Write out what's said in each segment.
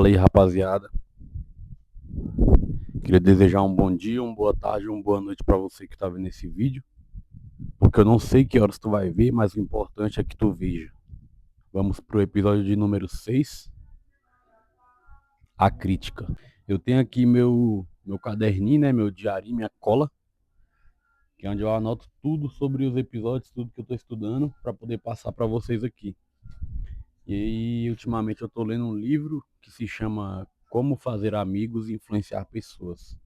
Fala aí, rapaziada. Queria desejar um bom dia, uma boa tarde, uma boa noite pra você que tá vendo esse vídeo, porque eu não sei que horas tu vai ver, mas o importante é que tu veja. Vamos pro episódio de número 6, a crítica. Eu tenho aqui meu caderninho, né, meu diário, minha cola, que é onde eu anoto tudo sobre os episódios, tudo que eu tô estudando pra poder passar pra vocês aqui. E aí, ultimamente eu tô lendo um livro que se chama Como Fazer Amigos e Influenciar Pessoas.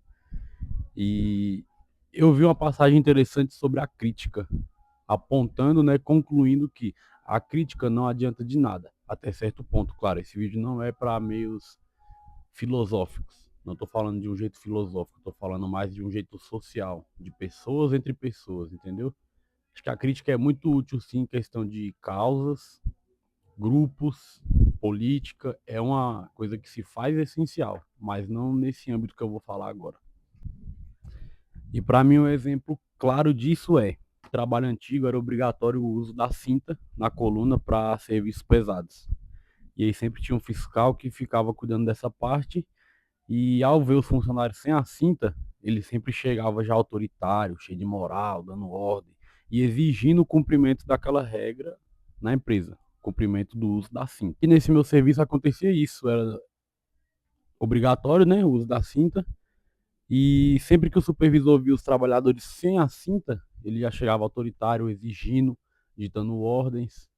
E eu vi uma passagem interessante sobre a crítica, apontando, né, concluindo que a crítica não adianta de nada, até certo ponto. Claro, esse vídeo não é para meios filosóficos. Não estou falando de um jeito filosófico, estou falando mais de um jeito social, de pessoas entre pessoas, entendeu? Acho que a crítica é muito útil, sim, em questão de causas, grupos, política, é uma coisa que se faz essencial, mas não nesse âmbito que eu vou falar agora. E para mim um exemplo claro disso é, trabalho antigo era obrigatório o uso da cinta na coluna para serviços pesados. E aí sempre tinha um fiscal que ficava cuidando dessa parte e ao ver os funcionários sem a cinta, ele sempre chegava já autoritário, cheio de moral, dando ordem e exigindo o cumprimento daquela regra na empresa, cumprimento do uso da cinta. E nesse meu serviço acontecia isso, era obrigatório, né, o uso da cinta. E sempre que o supervisor via os trabalhadores sem a cinta, ele já chegava autoritário, exigindo, ditando ordens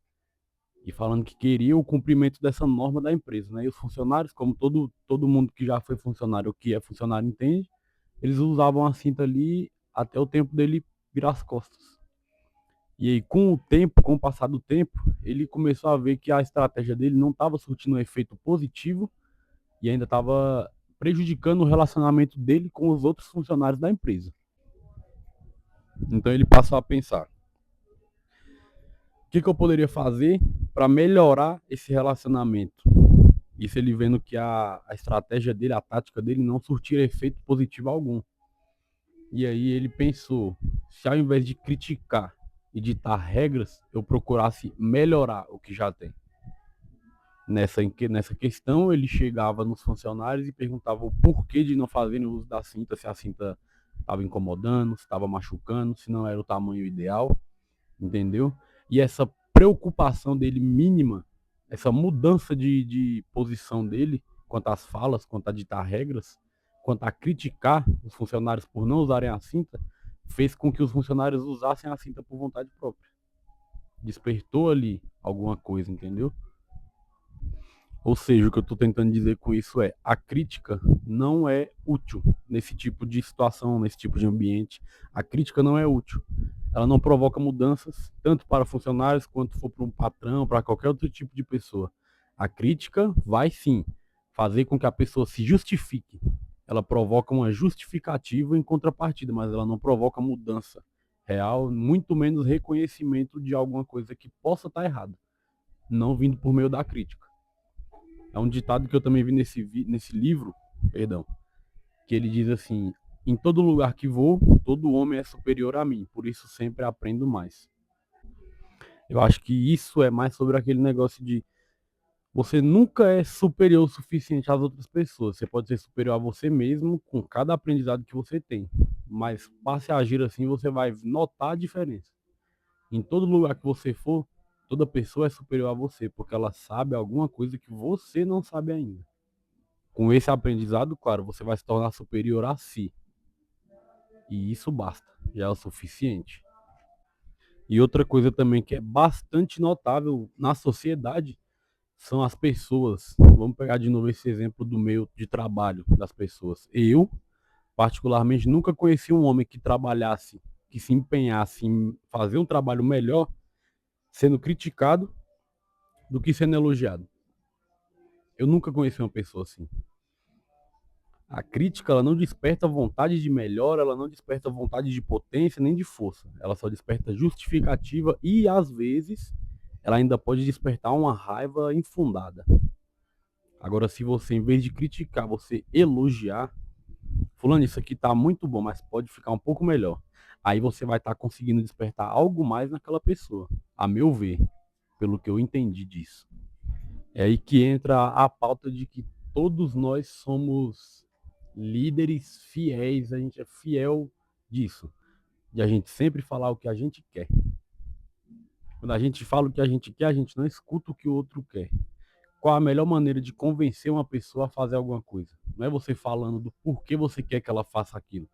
e falando que queria o cumprimento dessa norma da empresa, né? E os funcionários, como todo mundo que já foi funcionário ou que é funcionário entende, eles usavam a cinta ali até o tempo dele virar as costas. E aí, com o tempo, com o passar do tempo, ele começou a ver que a estratégia dele não estava surtindo um efeito positivo e ainda estava prejudicando o relacionamento dele com os outros funcionários da empresa. Então ele passou a pensar: o que eu poderia fazer para melhorar esse relacionamento? Isso ele vendo que a estratégia dele, a tática dele não surtia efeito positivo algum. E aí ele pensou: se ao invés de criticar e ditar regras, eu procurasse melhorar o que já tem. Nessa questão, ele chegava nos funcionários e perguntava o porquê de não fazerem uso da cinta, se a cinta estava incomodando, se estava machucando, se não era o tamanho ideal, entendeu? E essa preocupação dele mínima, essa mudança de posição dele quanto às falas, quanto a ditar regras, quanto a criticar os funcionários por não usarem a cinta, fez com que os funcionários usassem a cinta por vontade própria. Despertou ali alguma coisa, entendeu? Ou seja, o que eu estou tentando dizer com isso é: a crítica não é útil nesse tipo de situação, nesse tipo de ambiente. A crítica não é útil. Ela não provoca mudanças, tanto para funcionários quanto for para um patrão, para qualquer outro tipo de pessoa. A crítica vai sim fazer com que a pessoa se justifique. Ela provoca uma justificativa em contrapartida, mas ela não provoca mudança real, muito menos reconhecimento de alguma coisa que possa estar errada, não vindo por meio da crítica. É um ditado que eu também vi nesse livro, perdão, que ele diz assim: em todo lugar que vou, todo homem é superior a mim, por isso sempre aprendo mais. Eu acho que isso é mais sobre aquele negócio de você nunca é superior o suficiente às outras pessoas. Você pode ser superior a você mesmo com cada aprendizado que você tem, mas passe a agir assim, você vai notar a diferença. Em todo lugar que você for, toda pessoa é superior a você, porque ela sabe alguma coisa que você não sabe ainda. Com esse aprendizado, claro, você vai se tornar superior a si. E isso basta, já é o suficiente. E outra coisa também que é bastante notável na sociedade são as pessoas. Vamos pegar de novo esse exemplo do meio de trabalho das pessoas. Eu, particularmente, nunca conheci um homem que trabalhasse, que se empenhasse em fazer um trabalho melhor, sendo criticado do que sendo elogiado. Eu nunca conheci uma pessoa assim. A crítica, ela não desperta vontade de melhora, ela não desperta vontade de potência nem de força. Ela só desperta justificativa e, às vezes, ela ainda pode despertar uma raiva infundada. Agora, se você, em vez de criticar, você elogiar, fulano, isso aqui tá muito bom, mas pode ficar um pouco melhor. Aí você vai estar conseguindo despertar algo mais naquela pessoa, a meu ver, pelo que eu entendi disso. É aí que entra a pauta de que todos nós somos líderes fiéis, a gente é fiel disso, de a gente sempre falar o que a gente quer. Quando a gente fala o que a gente quer, a gente não escuta o que o outro quer. Qual a melhor maneira de convencer uma pessoa a fazer alguma coisa? Não é você falando do porquê você quer que ela faça aquilo.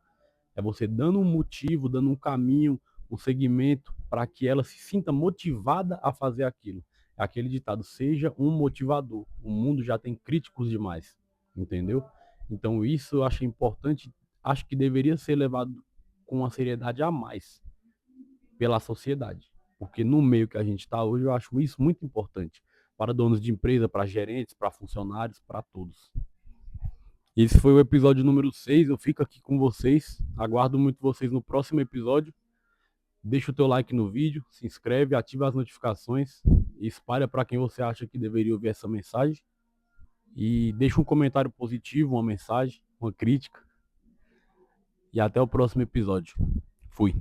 É você dando um motivo, dando um caminho, um segmento para que ela se sinta motivada a fazer aquilo. É aquele ditado, seja um motivador. O mundo já tem críticos demais, entendeu? Então isso eu acho importante, acho que deveria ser levado com uma seriedade a mais pela sociedade. Porque no meio que a gente está hoje, eu acho isso muito importante para donos de empresa, para gerentes, para funcionários, para todos. Esse foi o episódio número 6. Eu fico aqui com vocês. Aguardo muito vocês no próximo episódio. Deixa o teu like no vídeo, se inscreve, ativa as notificações e espalha para quem você acha que deveria ouvir essa mensagem. E deixa um comentário positivo, uma mensagem, uma crítica. E até o próximo episódio. Fui.